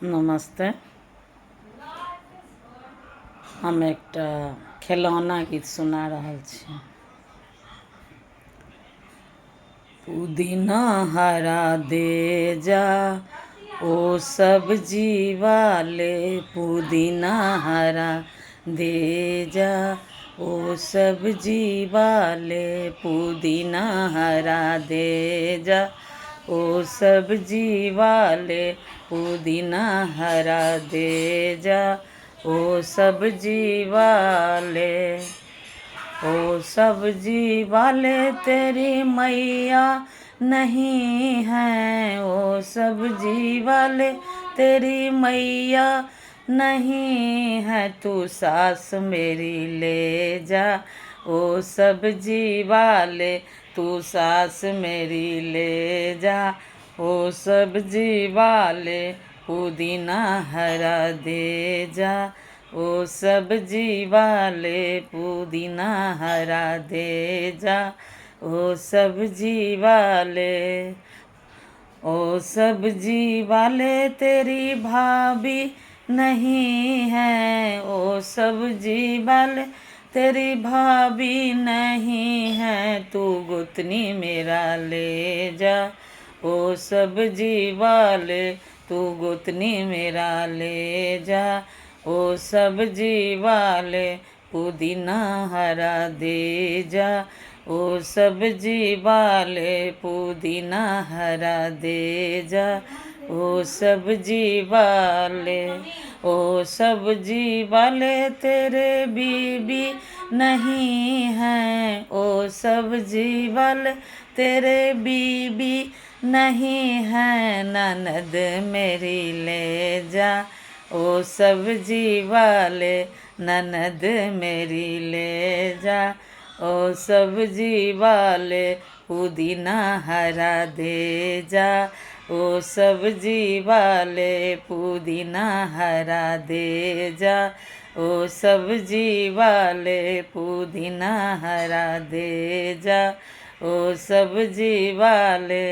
नमस्ते। हम एकटा खिलौना गीत सुना रहल छी। पुदीना हरा दे जा ओ सब्जी वाले, पुदीना हरा दे जा ओ सब्जी वाले, पुदीना हरा दे जा ओ सब्जी वाले, पुदीना हरा दे जा ओ सब्जी वाले। ओ सब्जी वाले तेरी मैया नहीं है, ओ सब्जी वाले तेरी मैया नहीं है, तू सास मेरी ले जा ओ सब्जी वाले, तू सास मेरी ले जा ओ सब्जी वाले, पुदीना हरा दे जा ओ सब्जी वाले, पुदीना हरा दे जा ओ सब्जी वाले। ओ सब्जी वाले तेरी भाभी नहीं है, ओ सब्जी वाले तेरी भाभी नहीं है, तू गुतनी मेरा ले जा ओ सब्जी वाले, तू गुतनी मेरा ले जा ओ सब्जी वाले, पुदीना हरा दे जा ओ सब्जी वाले, पुदीना हरा दे जा ओ सब्जी वाले। ओ सब्जी वाले तेरे बीबी नहीं है, ओ सब्जी वाले तेरे बीबी नहीं है, ननद मेरी ले जा ओ सब्जी वाले, ननद मेरी ले जा ओ सब्जी वाले, पुदीना हरा दे जा ओ सब्जी वाले, पुदीना हरा दे जा ओ सब्जी वाले, पुदीना हरा दे जा ओ सब्जी वाले।